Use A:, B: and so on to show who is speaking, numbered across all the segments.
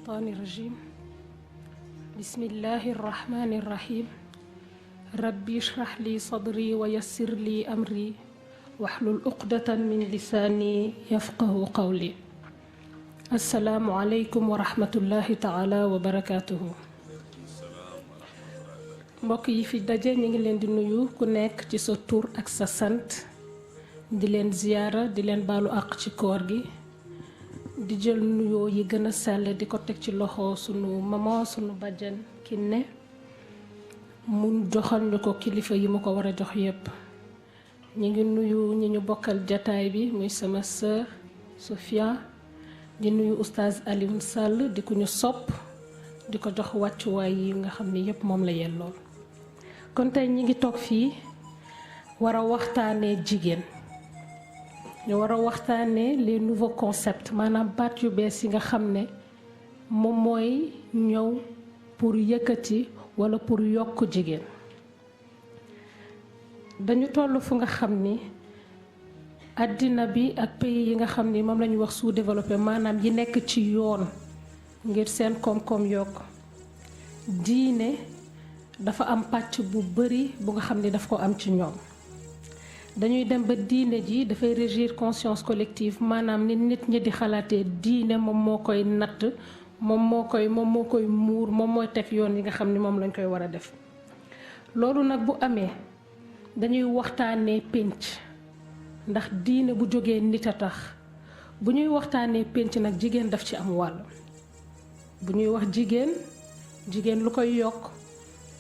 A: الشيطان الرجيم بسم الله الرحمن الرحيم ربي اشرح لي صدري ويسر لي أمري واحلل عقدة من لساني يفقه قولي السلام عليكم ورحمة الله تعالى وبركاته mbokk yi fi daje ñi ngi leen di nuyu ku nekk ci sa tur ak sa sant di leen ziyaara di leen baalu àq ci koor gi di jël nuyoo yi gën a sell di ko teg ci loxo sunu maman sunu bàjjen Kiné mu joxal ñu ko kilifa yi mu ko war a jox yépp ñi ngi nuyu ñi ñu bokkal jataay bi muy sama sœur Sofia di nuyu oustaz Alioune Sall di ku ñu sopp di ko jox wàccuwaay yi nga xam ni yépp moom la yellool kon tey ñi ngi toog fii war a waxtaanee jigéen ñu war a waxtaanee les nouveaux concepts maanaam baat yu bees yi nga xam ne moom mooy ñëw pour yëkkati wala pour yokk jigéen dañu toll fu nga xam ni àddina bi ak pays yi nga xam ni moom la ñu wax sous-développé maanaam yi nekk ci yoon ngir seen koom-koom yokk diine dafa am pàcc bu bari bu nga xam ni daf ko am ci ñoom dañuy dem ba diine ji dafay régir conscience collective maanaam ni nit ñi di xalaatee diine moom moo koy natt moom moo koy muur moom mooy teg yoon yi nga xam ni moom lañ koy war a def loolu nag bu amee dañuy waxtaanee pénc ndax diine bu jógee nit a tax bu ñuy waxtaanee pénc nag jigéen daf ci am wàll bu ñuy wax jigéen lu koy yokk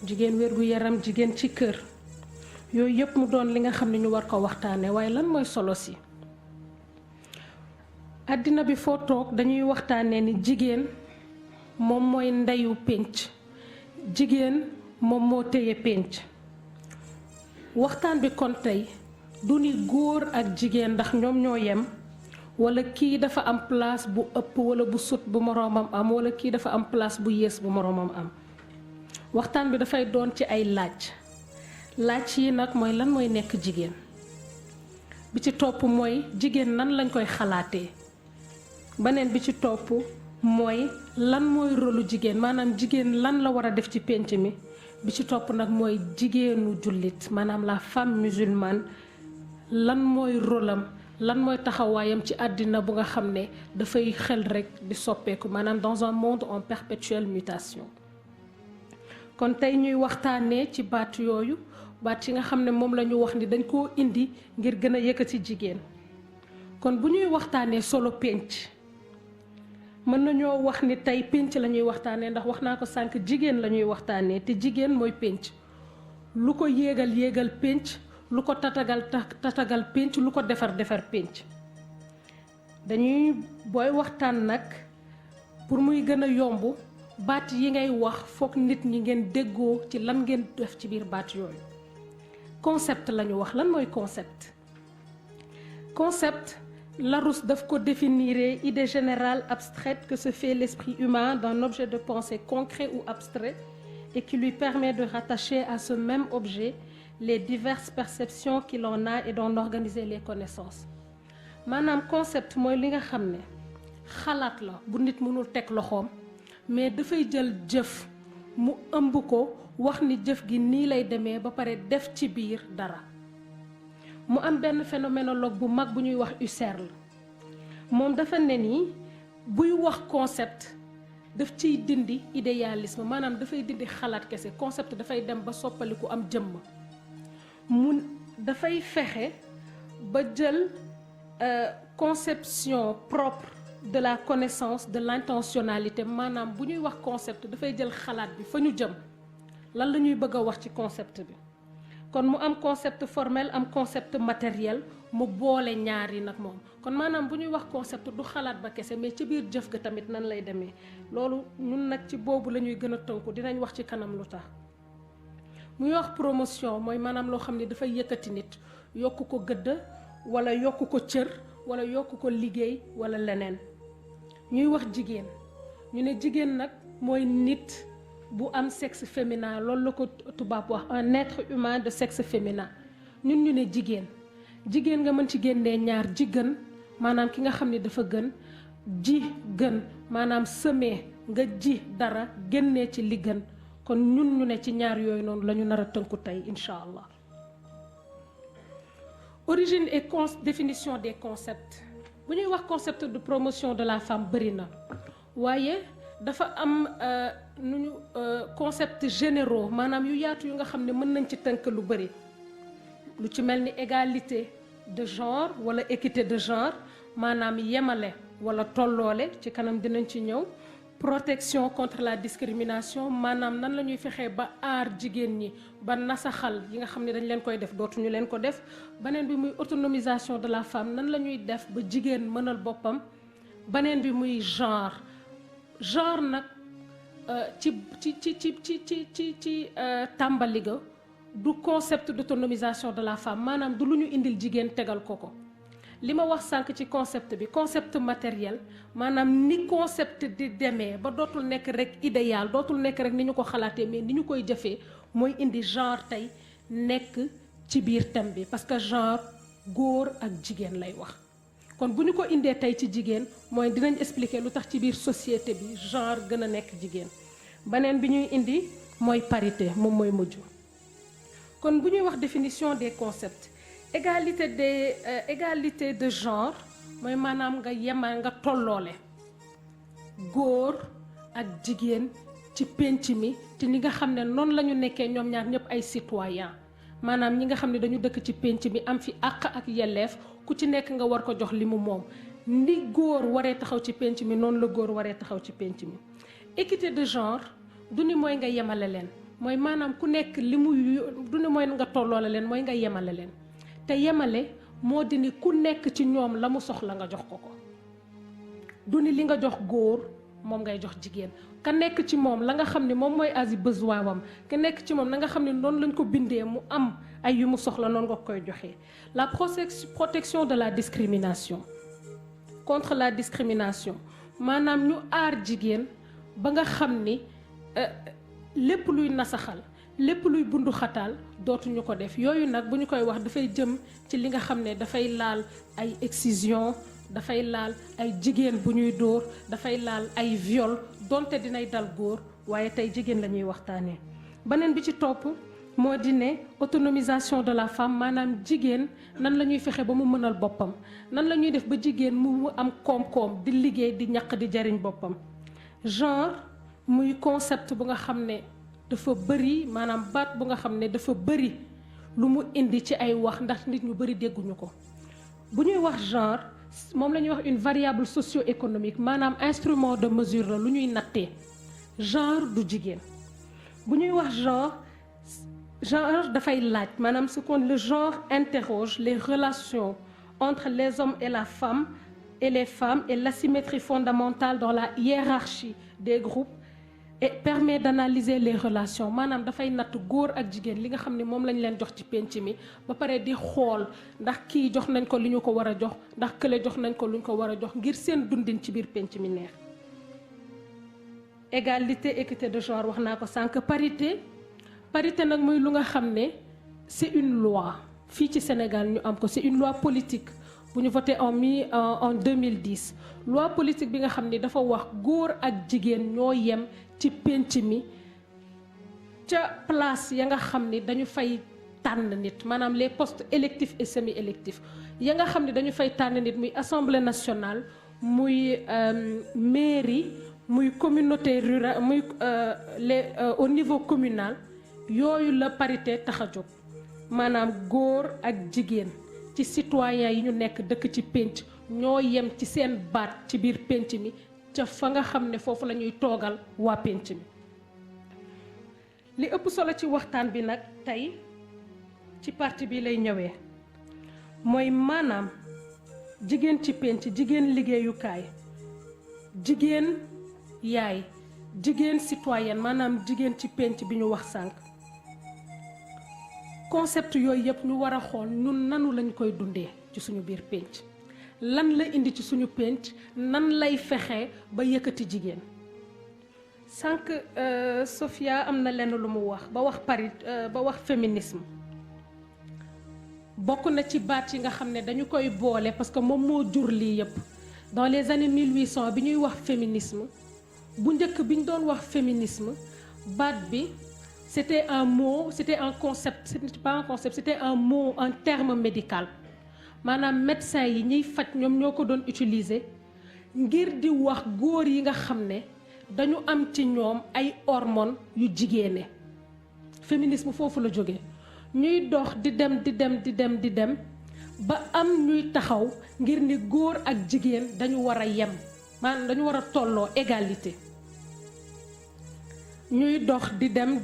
A: jigéen wérgu yaram jigéen ci kër yooyu yëpp mu doon li nga xam ne ñu war ko waxtaanee waaye lan mooy solo si àddina bi foo toog dañuy waxtaanee ni jigéen moom mooy ndeyu pénc jigéen moom moo téye pénc waxtaan bi kon tey du ni góor ak jigéen ndax ñoom ñoo yem wala kii dafa am place bu ëpp wala bu sut bu moroomam am wala kii dafa am place bu yées bu moroomam am waxtaan bi dafay doon ci ay laaj yi nag mooy lan mooy nekk jigéen bi ci topp mooy jigéen nan lañ koy xalaatee beneen bi ci topp mooy lan mooy rôlu jigéen maanaam jigéen lan la war a def ci pénc mi bi ci topp nag mooy jigéenu jullit maanaam la femme musulmane lan mooy rôlam lan mooy taxawaayam ci àddina bu nga xam ne dafay xel rekk di soppeeku maanaam dans un monde en perpétuelle mutation kon tey ñuy waxtaanee ci baat yooyu baat yi nga xam ne moom la ñu wax ni dañ koo indi ngir gën a yëkkati jigéen kon bu ñuy waxtaanee solo pénc mën nañoo wax ni tey pénc la ñuy waxtaanee ndax wax naa ko sànq jigéen la ñuy waxtaanee te jigéen mooy pénc lu ko yéegal pénc lu ko tatagal pénc lu ko defar pénc dañuy booy waxtaan nag pour muy gën a yomb baat yi ngay wax foog nit ñi ngeen déggoo ci lan ngeen def ci biir baat yooyu concept la ñu wax lan mooy concept Larousse daf ko définir idée générale abstraite que se fait l'esprit humain d'un objet de pensée concret ou abstrait et qui lui permet de rattacher à ce même objet les diverses perceptions qu'il en a et d'en organiser les connaissances maanaam concept mooy li nga xam ne xalaat la bu nit mënul teg loxoom mais dafay jël jëf mu ëmb ko wax ni jëf gi nii lay demee ba pare def ci biir dara mu am benn phénoménologue bu mag bu ñuy wax Husserl moom dafa ne ni buy wax concept daf ciy dindi idéalisme maanaam dafay dindi xalaat kese concept dafay dem ba soppaliku am jëmm mun dafay fexe ba jël conception propre de la connaissance de l'intentionnalité maanaam bu ñuy wax concept dafay jël xalaat bi fa ñu jëm lan la ñuy bëgg a wax ci concept bi kon mu am concept formel am concept matériel mu boole ñaar yi nag moom kon maanaam bu ñuy wax concept du xalaat ba kese mais ci biir jëf ga tamit nan lay demee loolu ñun nag ci boobu la ñuy gën a tënku dinañ wax ci kanam lu tax muy wax promotion mooy maanaam loo xam ne dafay yëkkati nit yokk ko gëdd wala yokk ko cër wala yokk ko liggéey wala leneen ñuy wax jigéen ñu ne jigéen nag mooy nit bu am sexe féminin loolu la ko tubaab wax un être humain de sexe féminin ñun ñu ne jigéen nga mën ci génnee ñaar ji gën maanaam ki nga xam ne dafa gën ji gën maanaam semé nga ji dara génnee ci li gën kon ñun ñu ne ci ñaar yooyu noonu la ñu nar a tënku tey incha allah. Origine et définition des concepts bu ñuy wax concept de promotion de la femme bëri na waaye dafa am concept généraux maanaam yu yaatu yu nga xam ne mën nañ ci tënk lu bëri lu ci mel ni égalité de genre wala équité de genre maanaam yemale wala tolloole ci kanam dinañ ci ñëw. Protection contre la discrimination maanaam nan la ñuy fexee ba aar jigéen ñi ba nasaxal yi nga xam ne dañ leen koy def dootuñu leen ko def beneen bi muy autonomisation de la femme nan la ñuy def ba jigéen mënal boppam beneen bi muy genre nag ci tàmbali ga du concept d'autonomisation de la femme maanaam du lu ñu indil jigéen tegal ko li ma wax sànq ci concept bi concept matériel maanaam ni concept di demee ba dootul nekk rek idéal dootul nekk rek ni ñu ko xalaatee mais ni ñu koy jëfee mooy indi genre tey nekk ci biir thème bi parce que genre góor ak jigéen lay wax kon bu ñu ko indee tey ci jigéen mooy dinañ expliquer lu tax ci biir société bi genre gën a nekk jigéen beneen bi ñuy indi mooy parité moom mooy mujj kon bu ñuy wax définition des concepts égalité de genre mooy maanaam nga yemal nga tolloole góor ak jigéen ci pénc mi te ñi nga xam ne noonu la ñu nekkee ñoom ñaar ñëpp ay citoyen maanaam ñi nga xam ne dañu dëkk ci pénc mi am fi àq ak yelleef ku ci nekk nga war ko jox li mu moom ni góor waree taxaw ci pénc mi noonu la góor waree taxaw ci pénc mi. équité de genre du ni mooy nga yemale leen mooy maanaam ku nekk li mu du ni mooy nga tolloole leen mooy nga yemale leen te yemale moo di ni ku nekk ci ñoom la mu soxla nga jox ko du ni li nga jox góor moom ngay jox jigéen ka nekk ci moom la nga xam ne moom mooy asi besoin wam ka nekk ci moom la nga xam ne noonu lañ ko bindee mu am ay yu mu soxla noonu nga koy joxee. La protection de la discrimination contre la discrimination maanaam ñu aar jigéen ba nga xam ni lépp luy nasaxal lépp luy bundu xataal dootuñu ko def yooyu nag bu ñu koy wax dafay jëm ci li nga xam ne dafay laal ay excision dafay laal ay jigéen bu ñuy dóor dafay laal ay viol donte dinay dal góor waaye tey jigéen la ñuy waxtaanee. beneen bi ci topp moo di ne autonomisation de la femme maanaam jigéen nan la ñuy fexe ba mu mënal boppam nan la ñuy def ba jigéen mu am koom-koom di liggéey di ñaq di jariñ boppam. genre muy concept bu nga xam ne dafa bëri maanaam baat bu nga xam ne dafa bëri lu mu indi ci ay wax ndax nit ñu bëri dégguñu ko bu ñuy wax genre moom la ñuy wax une variable socio-économique maanaam instrument de mesure la lu ñuy nattee genre du jigéen bu ñuy wax genre dafay laaj maanaam ce qu'on le genre interroge les relations entre les hommes et la femme et les femmes et l'asymétrie fondamentale dans la hiérarchie des groupes et permet d'analyser les relations maanaam dafay natt góor ak jigéen li nga xam ne moom lañ leen jox ci penc mi ba pare di xool ndax kii jox nañ ko li ñu ko war a jox ndax kële jox nañ ko lu ñu ko war a jox ngir seen dundin ci biir penc mi neex. égalité équité de genre wax naa ko sànq parité nag muy lu nga xam ne c'est une loi fii ci Sénégal ñu am ko c'est une loi politique bu ñu voté en 2010 loi politique bi nga xam ne dafa wax góor ak jigéen ñoo yem ci pénc mi ca place ya nga xam ni dañu fay tànn nit maanaam les postes électifs et semi-électifs ya nga xam ne dañu fay tànn nit muy assemblée nationale muy mairie muy communauté rurale muy au niveau communal yooyu la parité tax a jóg maanaam góor ak jigéen ci citoyens yi ñu nekk dëkk ci pénc ñoo yem ci seen baat ci biir pénc mi ca fa nga xam ne foofu la ñuy toogal waa pénc mi. li ëpp solo ci waxtaan bi nag tey ci partie bi lay ñëwee mooy maanaam jigéen ci pénc jigéen liggéeyukaay jigéen yaay jigéen citoyenne maanaam jigéen ci pénc bi ñu wax sànq. concept yooyu yëpp ñu war a xool ñun nanu lañ koy dundee ci suñu biir pénc lan la indi ci suñu pénc nan lay fexe ba yëkkati jigéen sànq Sophia am na lenn lu mu wax ba wax féminisme bokk na ci baat yi nga xam ne dañu koy boole parce que moom moo jur lii yëpp dans les années 1800 bi ñuy wax féminisme bu njëkk bi ñu doon wax féminisme baat bi c'était un mot, c'était un concept, c'était pas un concept, c'était un mot, un terme médical maanaam médecin yi ñuy faj ñoom ñoo ko doon utiliser ngir di wax góor yi nga xam ne dañu am ci ñoom ay hormones yu jigéene. Féminisme foofu la jóge ñuy dox di dem ba am ñuy taxaw ngir ni góor ak jigéen dañu war a yem maanaam dañu war a tolloo égalité. ñuy dox di dem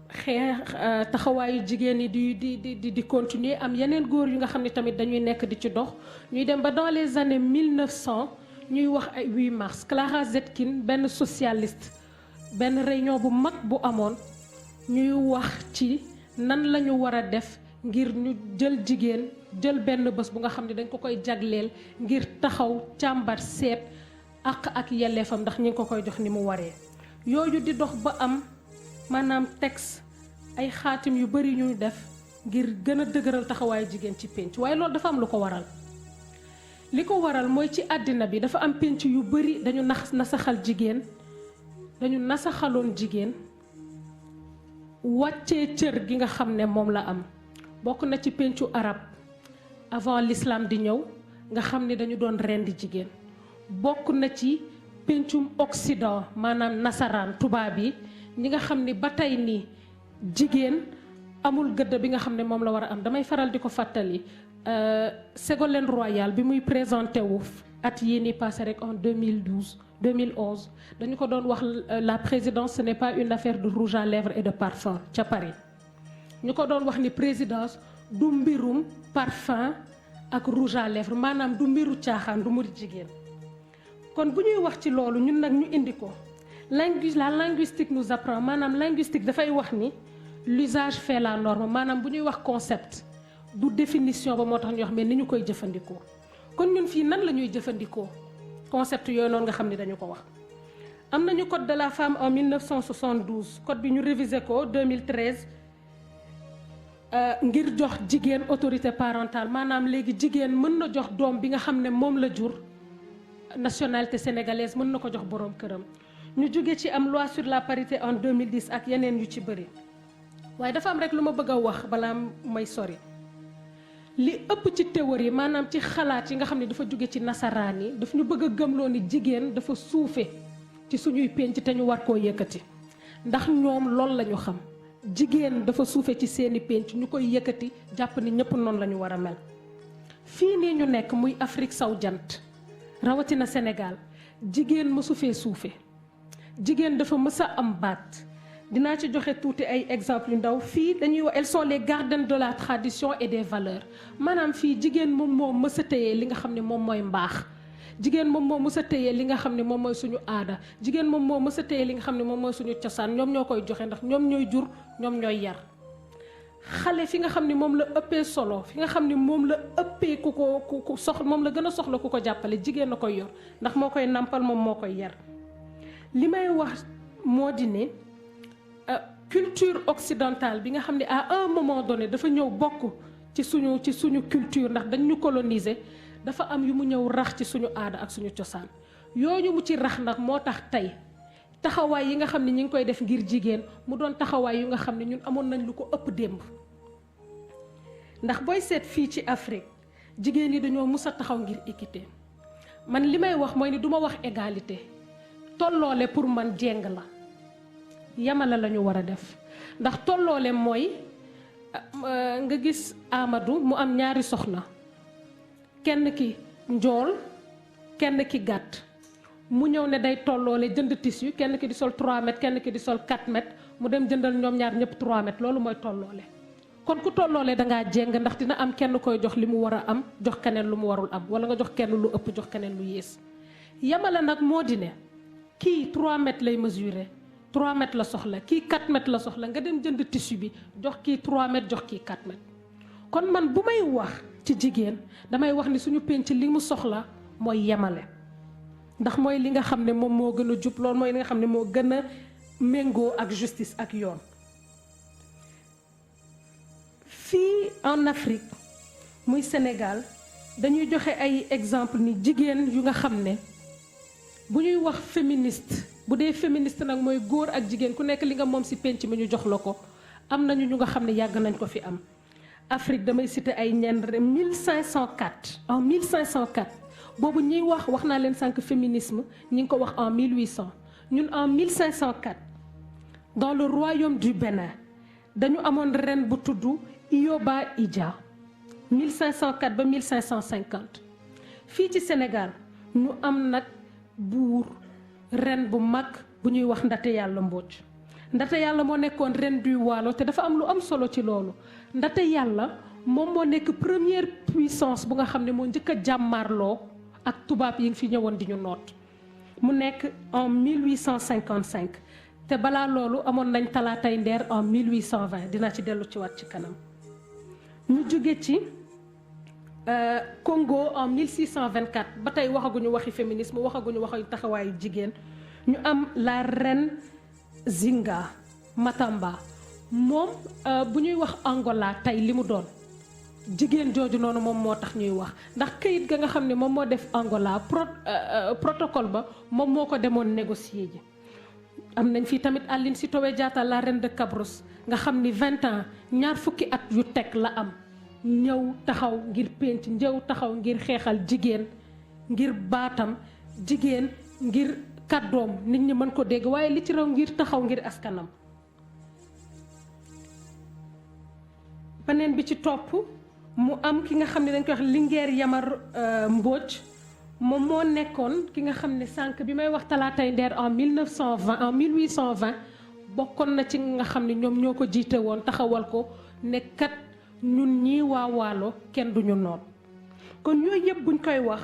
A: xeex taxawaayu jigéen yi di continuer am yeneen góor yu nga xam ne tamit dañuy nekk di ci dox ñuy dem ba dans les années 1900 ñuy wax ay 8 mars Clara Zetkin benn socialiste benn réunion bu mag bu amoon ñuy wax ci nan la ñu war a def ngir ñu jël jigéen jël benn bés bu nga xam ne dañ ko koy jagleel ngir taxaw càmbar seet ak yelleefam ndax ñi ngi ko koy jox ni mu waree. yooyu di dox ba am maanaam texte ay xaatim yu bari ñuy def ngir gën a dëgëral taxawaayu jigéen ci pénc waaye loolu dafa am lu ko waral li ko waral mooy ci àddina bi dafa am pénc yu bari dañu nasaxal jigéen dañu nasaxaloon jigéen wàccee cër gi nga xam ne moom la am bokk na ci péncu arab avant l'islam di ñëw nga xam ne dañu doon rendi jigéen bokk na ci pencum Occident maanaam nasaraan tubaab yi ñi nga xam ni ba tey nii jigéen amul gëdd bi nga xam ne moom la war a am damay faral di ko fàttali Ségolène Royal bi muy présenté wu at yii ni passé rek en 2011 dañu ko doon wax la présidence ce n'est pas une affaire de rouge à lèvres et de parfum ca Paris ñu ko doon wax ni présidence du mbirum parfum ak rouge à lèvres maanaam du mbiru caaxaan du muri jigéen. kon bu ñuy wax ci loolu ñun nag ñu indi ko la linguistique nous apprend maanaam linguistique dafay wax ni l'usage fait la norme maanaam bu ñuy wax concept du définition ba moo tax ñu wax mais ni ñu koy jëfandikoo kon ñun fii nan la ñuy jëfandikoo concept yooyu noonu nga xam ne dañu ko wax. am nañu code de la femme en 1972 code bi ñu révisé ko 2013 ngir jox jigéen autorité parentale maanaam léegi jigéen mën na jox doom bi nga xam ne moom la jur. nationalité sénégalaise mën na ko jox boroom këram ñu jóge ci am loi sur la parité en 2010 ak yeneen yu ci bëri waaye dafa am rek lu ma bëgg a wax balaa may sori li ëpp ci théorie maanaam ci xalaat yi nga xam ne dafa jóge ci nasaraan yi daf ñu bëgg a gëmloo ni jigéen dafa suufe ci suñuy pénc te ñu war koo yëkkati ndax ñoom loolu la ñu xam jigéen dafa suufe ci seeni pénc ñu koy yëkkati jàpp ni ñëpp noonu la ñu war a mel fii nii ñu nekk muy Afrique sowu jant rawatina Sénégal jigéen mësu fee suufe jigéen dafa mës a am baat dinaa ci joxe tuuti ay exemple yu ndaw fii dañuy wax elles sont les gardiennes de la tradition et des valeurs maanaam fii jigéen moom moo mës a téye li nga xam ne moom mooy mbaax jigéen moom moo mës a téye li nga xam ne moom mooy suñu aada jigéen moom moo mës a téye li nga xam ne moom mooy suñu cosaan ñoom ñoo koy joxe ndax ñoom ñooy jur ñoom ñooy yar xale fi nga xam ne moom la ëppee solo fi nga xam ne moom la ëppee ku soxla moom la gën a soxla ku ko jàppale jigéen a koy yor ndax moo koy nampal moom moo koy yar li may wax moo di ne culture occidentale bi nga xam ne à un moment donné dafa ñëw bokk ci suñu culture ndax dañ ñu coloniser dafa am yu mu ñëw rax ci suñu aada ak suñu cosaan yooyu mu ci rax nag moo tax tey taxawaay yi nga xam ne ñi ngi koy def ngir jigéen mu doon taxawaay yu nga xam ne ñun amoon nañ lu ko ëpp démb ndax booy seet fii ci Afrique jigéen yi dañoo mus a taxaw ngir équité man li may wax mooy ni du ma wax égalité tolloole pour man jéng la yamala la ñu war a def ndax tolloole mooy nga gis Amadou mu am ñaari soxna kenn ki njool kenn ki gàtt mu ñëw ne day tolloole jënd tissu kenn ki di sol 3 mètres kenn ki di sol 4 mètres mu dem jëndal ñoom ñaar ñëpp 3 mètres loolu mooy tolloole kon ku tolloole dangaa jéng ndax dina am kenn koy jox li mu war a am jox keneen lu mu warul am wala nga jox kenn lu ëpp jox keneen lu yées yamala nag moo di ne kii 3 mètres lay mesurer 3 mètres la soxla kii 4 mètres la soxla nga dem jënd tissu bi jox kii 3 mètres jox kii 4 mètres kon man bu may wax ci jigéen damay wax ni suñu penc li mu soxla mooy yemale ndax mooy li nga xam ne moom moo gën a jub loolu mooy li nga xam ne moo gën a méngoo ak justice ak yoon. fii en Afrique muy Sénégal dañuy joxe ay exemple ni jigéen yu nga xam ne bu ñuy wax féministe bu dee féministe nag mooy góor ak jigéen ku nekk li nga moom ci penc mi ñu jox la ko am nañu ñu nga xam ne yàgg nañ ko fi am. Afrique damay citer ay ñenn 1504 en 1504 boobu ñuy wax naa leen sànq féminisme ñi ngi ko wax en 1800 ñun en 1504 dans le royaume du Bénin dañu amoon reine bu tudd Ioba Idja 1504 ba 1550 fii ci Sénégal ñu am nag buur reine bu mag bu ñuy wax Ndate Yàlla Mbodj Ndate Yàlla moo nekkoon reine du Waalo te dafa am lu am solo ci loolu Ndate Yàlla moom moo nekk première puissance bu nga xam ne moo njëkk a jàmmarloo ak tubaab yi fi ñëwoon di ñu noot mu nekk en 1855 te balaa loolu amoon nañ talaatay ndeer en 1820 dina ci dellu ci waat ci kanam ñu jóge ci Congo en 1624 ba tey waxaguñu waxi féminisme waxaguñu waxi taxawaayu jigéen ñu am la reine Zinga Matamba moom bu ñuy wax Angola tey li mu doon jigéen jooju noonu moom moo tax ñuy wax ndax këyit ga nga xam ne moom moo def Angola protocole ba moom moo ko demoon négocier ji. am nañ fii tamit Aline Sitoé Diatta la reine de Cabrousse nga xam ni 20 ans ñaar fukki at yu teg la am ñëw taxaw ngir penc ñëw taxaw ngir xeexal jigéen ngir baatam jigéen ngir kàddoom nit ñi mën ko dégg waaye li ci raw ngir taxaw ngir askanam. beneen bi ci topp mu am ki nga xam ne dañ koy wax Linguère Yamar Mbodj moom moo nekkoon ki nga xam ne sànq bi may wax talaatay ndeer en 1920 en 1820 bokkoon na ci nga xam ne ñoom ñoo ko jiite woon taxawal ko ne kat ñun ñii waa Waalo kenn duñu noot kon yooyu yëpp buñ koy wax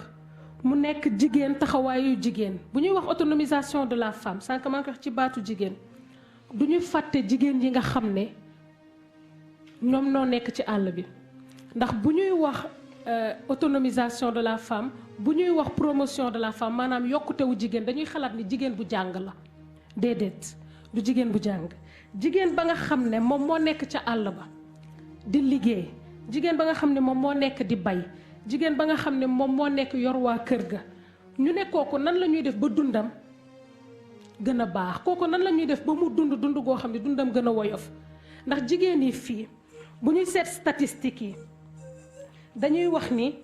A: mu nekk jigéen taxawaayu jigéen bu ñuy wax autonomisation de la femme sànq maa ngi wax ci baatu jigéen du ñu fàtte jigéen yi nga xam ne ñoom noo nekk ci àll bi ndax bu ñuy wax autonomisation de la femme bu ñuy wax promotion de la femme maanaam yokkutewu jigéen dañuy xalaat ni jigéen bu jàng la déedéet du jigéen bu jàng jigéen ba nga xam ne moom moo nekk ca àll ba di liggéey jigéen ba nga xam ne moom moo nekk di bay jigéen ba nga xam ne moom moo nekk yor waa kër ga ñu ne kooku nan la ñuy def ba dundam gën a baax kooku nan la ñuy def ba mu dund goo xam ne dundam gën a woyof ndax jigéen yi fii bu ñuy seet statistiques yi dañuy wax ni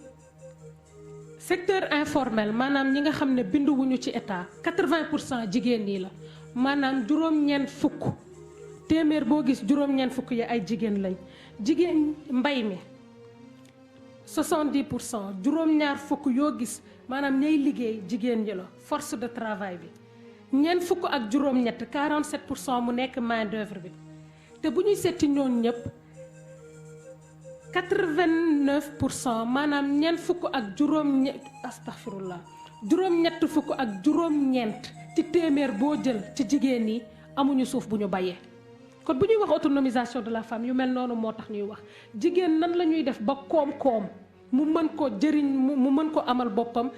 A: secteur informel maanaam ñi nga xam ne binduwuñu ci état 80% jigéen ñi la maanaam juróom-ñeent fukk téeméer boo gis juróom-ñeent fukk yi ay jigéen lañ jigéen mbay mi 70% juróom-ñaar fukk yoo gis maanaam ñay liggéey jigéen ñi la force de travail bi ñeent fukk ak juróom-ñett 47% mu nekk main d'œuvre bi te bu ñuy seeti ñoon ñëpp 89% maanaam ñeent fukk ak juróom-ñett astaghfirullah juróom-ñett fukk ak juróom-ñeent ci téeméer boo jël ci jigéen ñi amuñu suuf bu ñu bayee kon bu ñuy wax autonomisation de la femme yu mel noonu moo tax ñuy wax jigéen nan la ñuy def ba koom-koom mu mën ko jëriñ mu mën ko amal boppam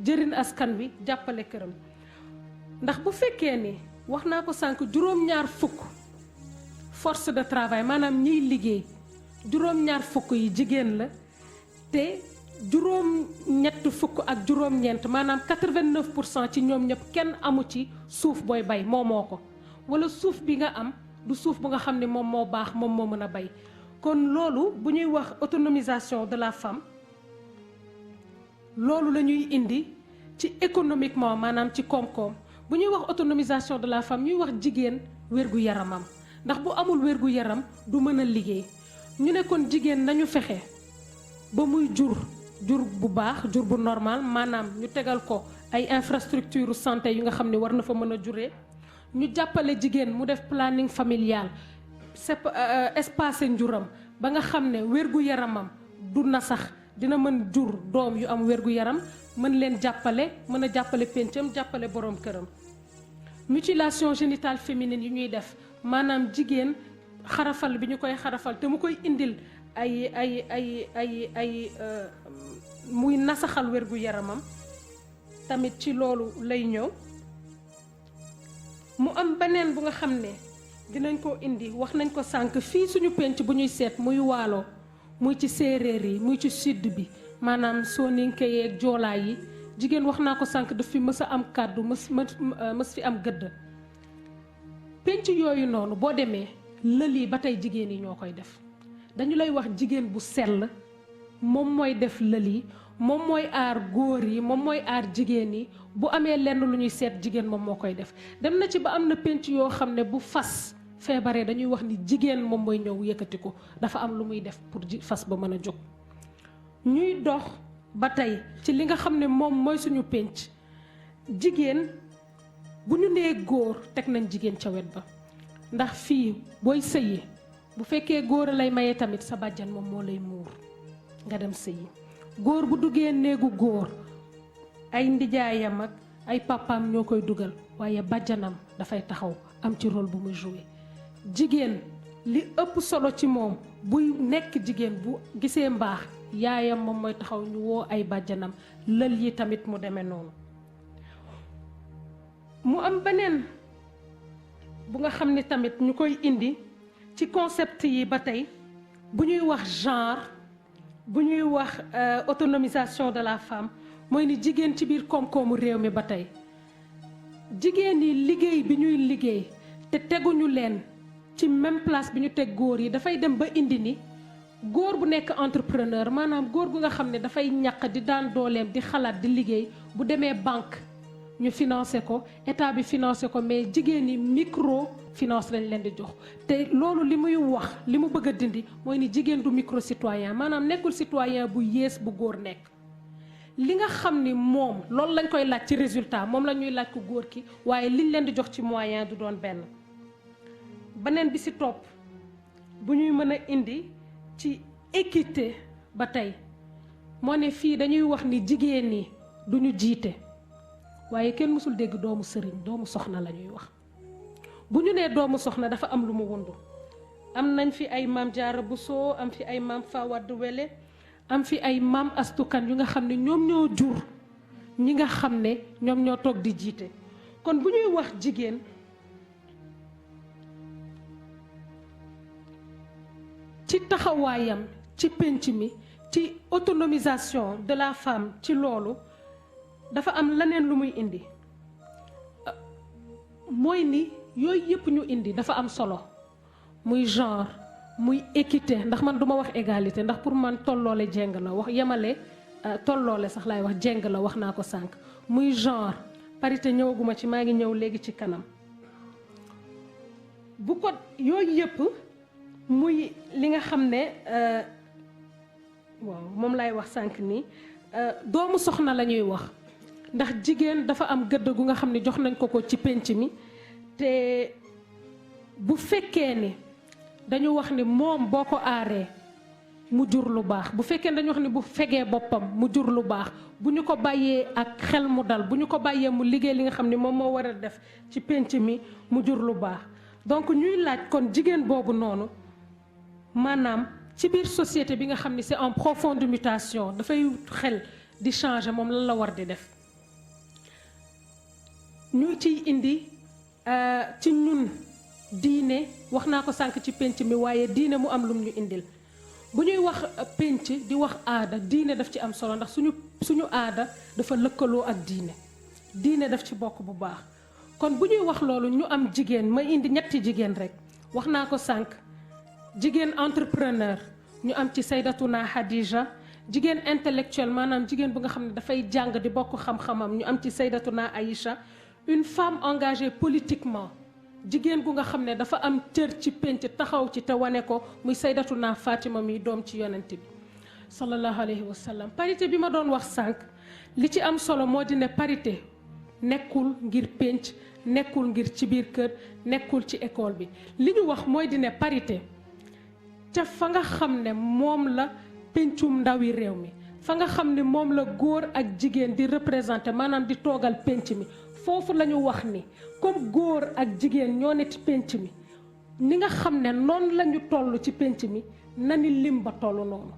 A: jëriñ askan wi jàppale këram ndax bu fekkee ni wax naa ko sànq juróom-ñaar fukk force de travail maanaam ñiy liggéey juróom-ñaar fukk yi jigéen la te juróom-ñett fukk ak juróom-ñeent maanaam 89% ci ñoom ñëpp kenn amu ci suuf booy bay moomoo ko wala suuf bi nga am du suuf bu nga xam ne moom moo baax moom moo mën a bay kon loolu bu ñuy wax autonomisation de la femme loolu la ñuy indi ci économiquement maanaam ci koom-koom bu ñuy wax autonomisation de la femme ñuy wax jigéen wérgu yaramam ndax bu amul wérgu yaram du mën a liggéey ñu ne kon jigéen nañu fexe ba muy jur bu baax jur bu normal maanaam ñu tegal ko ay infrastructure santé yu nga xam ne war na fa mën a juree ñu jàppale jigéen mu def planning familial espacé njuram ba nga xam ne wérgu yaramam du na sax dina mën jur doom yu am wérgu yaram mën leen jàppale mën a jàppale péncam jàppale borom këram mutilation génitale féminine yu ñuy def maanaam jigéen xarafal bi ñu koy xarafal te mu koy indil ay muy nasaxal wérgu yaramam tamit ci loolu lay ñëw mu am beneen bu nga xam ne dinañ ko indi wax nañ ko sànq fii suñu penc bu ñuy seet muy Waalo muy ci séeréer yi muy ci sud bi maanaam soninke yeeg joolaa yi jigéen wax naa ko sànq daf fi mës a am kàddu mës fi am gëdd. penc yooyu noonu boo demee lël yi ba tey jigéen yi ñoo koy def dañu lay wax jigéen bu sell moom mooy def lël yi moom mooy aar góor yi moom mooy aar jigéen yi bu amee lenn lu ñuy seet jigéen moom moo koy def dem na ci ba am na penc yoo xam ne bu fas feebaree dañuy wax ni jigéen moom mooy ñëw yëkkati ko dafa am lu muy def pour fas ba mën a jóg. ñuy dox ba tey ci li nga xam ne moom mooy suñu penc jigéen bu ñu nee góor teg nañ jigéen ca wet ba ndax fii booy sëyi bu fekkee góor a lay maye tamit sa bàjjan moom moo lay muur nga dem sëyi góor bu duggee néegu góor ay ndijaayam ak ay papaam ñoo koy dugal waaye bàjjanam dafay taxaw am ci rôle bu muy joué. jigéen li ëpp solo ci moom buy nekk jigéen bu gisee mbaax yaayam moom mooy taxaw ñu woo ay bàjjanam lël yi tamit mu demee noonu. mu am beneen bu nga xam ne tamit ñu koy indi ci concept yi ba tey bu ñuy wax genre bu ñuy wax autonomisation de la femme mooy ni jigéen ci biir koom-koomu réew mi ba tey jigéen yi liggéey bi ñuy liggéey te teguñu leen ci même place bi ñu teg góor yi dafay dem ba indi ni góor bu nekk entrepreneur maanaam góor gu nga xam ne dafay ñaq di daan dooleem di xalaat di liggéey bu demee banque ñu financé ko état bi financé ko mais jigéen ñi micro finance lañ leen di jox te loolu li muy wax li mu bëgg a dindi mooy ni jigéen du micro citoyen maanaam nekkul citoyen bu yées bu góor nekk. li nga xam ni moom loolu lañ koy laaj ci résultat moom la ñuy laaj ko góor ki waaye liñ leen di jox ci moyen du doon benn. beneen bi ci topp bu ñuy mën a indi ci équité ba tey moo ne fii dañuy wax ni jigéen ñi duñu jiite waaye kenn mësul dégg doomu sëriñ doomu soxna la ñuy wax. bu ñu nee doomu soxna dafa am lu mu wundu am nañ fi ay maam Jaara Buso am fi ay maam Fawad Wele am fi ay maam astukan yu nga xam ne ñoom ñoo jur ñi nga xam ne ñoom ñoo toog di jiite kon bu ñuy wax jigéen ci taxawaayam ci pénc mi ci autonomisation de la femme ci loolu dafa am leneen lu muy indi mooy ni yooyu yëpp ñu indi dafa am solo muy genre muy équité ndax man duma wax égalité ndax pour man tolloole jeng la wax yemale tolloole sax laay wax jeng la wax naa ko sànq muy genre parité ñëwaguma ci maa ngi ñëw léegi ci kanam bu ko yooyu yëpp muy li nga xam ne waaw moom laay wax sànq nii doomu soxna la ñuy wax ndax jigéen dafa am gëdd gu nga xam ne jox nañ ko ko ci pénc mi te bu fekkee ni dañu wax ni moom boo ko aaree mu jur lu baax bu fekkee ni dañu wax ni bu fegee boppam mu jur lu baax bu ñu ko bàyyee ak xel mu dal bu ñu ko bàyyee mu liggéey li nga xam ne moom moo war a def ci pénc mi mu jur lu baax donc ñuy laaj kon jigéen boobu noonu maanaam ci biir société bi nga xam ni c'est en profonde mutation dafay xel di changer moom lan la war di def ñu ciy indi ci ñun diine wax naa ko sànq ci pénc mi waaye diine mu am lum ñu indil bu ñuy wax pénc di wax aada diine daf ci am solo ndax suñu aada dafa lëkkaloo ak diine daf ci bokk bu baax kon bu ñuy wax loolu ñu am jigéen ma indi ñetti jigéen rek wax naa ko sànq jigéen entrepreneur ñu am ci Saydatuna Khadija jigéen intellectuel maanaam jigéen bu nga xam ne dafay jàng di bokk xam-xamam ñu am ci Saydatuna Aïcha une femme engagée politiquement jigéen gu nga xam ne dafa am cër ci pénc taxaw ci te wane ko muy Saydatuna Fatima mi doom ci yonent bi sallallahu alayhi wa sallam parité bi ma doon wax sànq li ci am solo moo di ne parité nekkul ngir pénc nekkul ngir ci biir kër nekkul ci école bi li ñu wax mooy di ne parité ca fa nga xam ne moom la péncum ndawi réew mi fa nga xam ne moom la góor ak jigéen di représenté maanaam di toogal pénc mi foofu la ñu wax ni comme góor ak jigéen ñoo ne ci pénc mi ni nga xam ne noonu la ñu toll ci pénc mi na ni lim ba toll noonu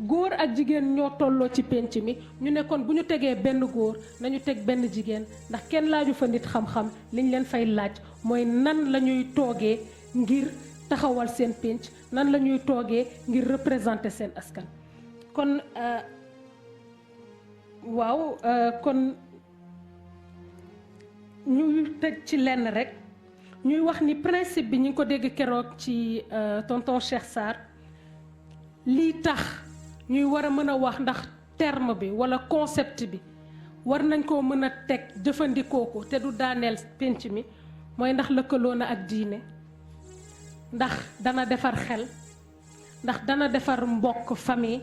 A: góor ak jigéen ñoo tolloo ci pénc mi ñu ne kon bu ñu tegee benn góor nañu teg benn jigéen ndax kenn laaju fa nit xam-xam liñ leen fay laaj mooy nan la ñuy toogee ngir taxawal seen pénc nan la ñuy toogee ngir représenter seen askan kon waaw kon ñuy tëj ci lenn rek ñuy wax ni principe bi ñu ngi ko dégg keroog ci tonton Cheikh Sarr lii tax ñuy war a mën a wax ndax terme bi walla concept bi war nañ koo mën a teg jëfandikoo ko te du daaneel pénc mi mooy ndax lëkkaloo na ak diine, ndax dana defar xel, ndax dana defar mbokk famille,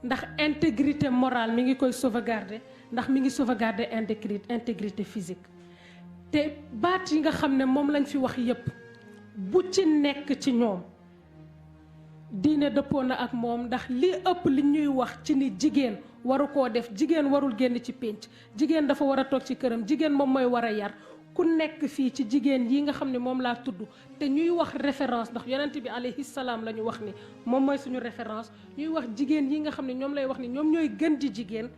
A: ndax intégrité morale mi ngi koy sauvegarder, ndax mi ngi sauvegarder intégrité physique. te baat yi nga xam ne moom lañ fi wax yépp bu ci nekk ci ñoom diine dëppoo na ak moom, ndax li ëpp li ñuy wax ci ni jigéen waru koo def, jigéen warul génn ci pénc, jigéen dafa war a toog ci këram, jigéen moom mooy war a yar. ku nekk fii ci jigéen yi nga xam ne moom laa tudd te ñuy wax référence, ndax yonent bi alayhi salaam la ñu wax ni moom mooy suñu référence, ñuy wax jigéen yi nga xam ne ñoom lay wax ni ñoom ñooy gën di jigéen,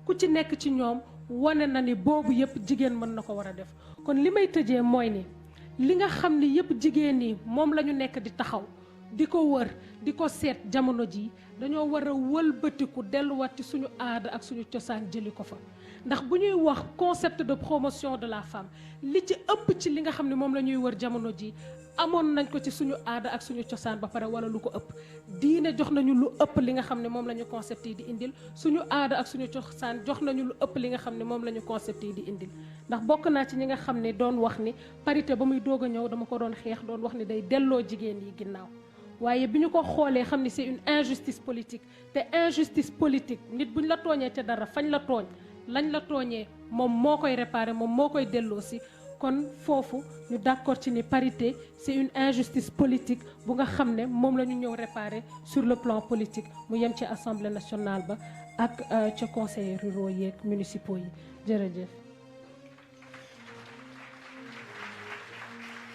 A: ku ci nekk ci ñoom wane na ni boobu yëpp jigéen mën na ko war a def. kon li may tëjee mooy ni li nga xam ni yëpp jigéen yi moom la ñu nekk di taxaw di ko wër di ko seet jamono ji dañoo war a wëlbatiku delluwaat ci suñu aada ak suñu cosaan jëli ko fa. ndax bu ñuy wax concept de promotion de la femme li ci ëpp ci li nga xam ne moom la ñuy wër jamono ji amoon nañ ko ci suñu aada ak suñu cosaan ba pare wala lu ko ëpp. diine jox nañu lu ëpp li nga xam ne moom la ñu concept yi di indil, suñu aada ak suñu cosaan jox nañu lu ëpp li nga xam ne moom la ñu concept yi di indil. ndax bokk naa ci ñi nga xam ne doon wax ni parité ba muy doog a ñëw dama ko doon xeex, doon wax ni day delloo jigéen yi ginnaaw. waaye bi ñu ko xoolee xam ni c'est une injustice politique, te injustice politique nit buñ la tooñee ca dara fañ la tooñ lañ la tooñee moom moo koy réparer, moom moo koy delloosi. kon foofu ñu d'accord ci ni parité c'est une injustice politique bu nga xam ne moom la ñu ñëw réparer sur le plan politique mu yem ci assemblée nationale ba ak ca conseillers ruraux yeeg municipaux yi. jërëjëf.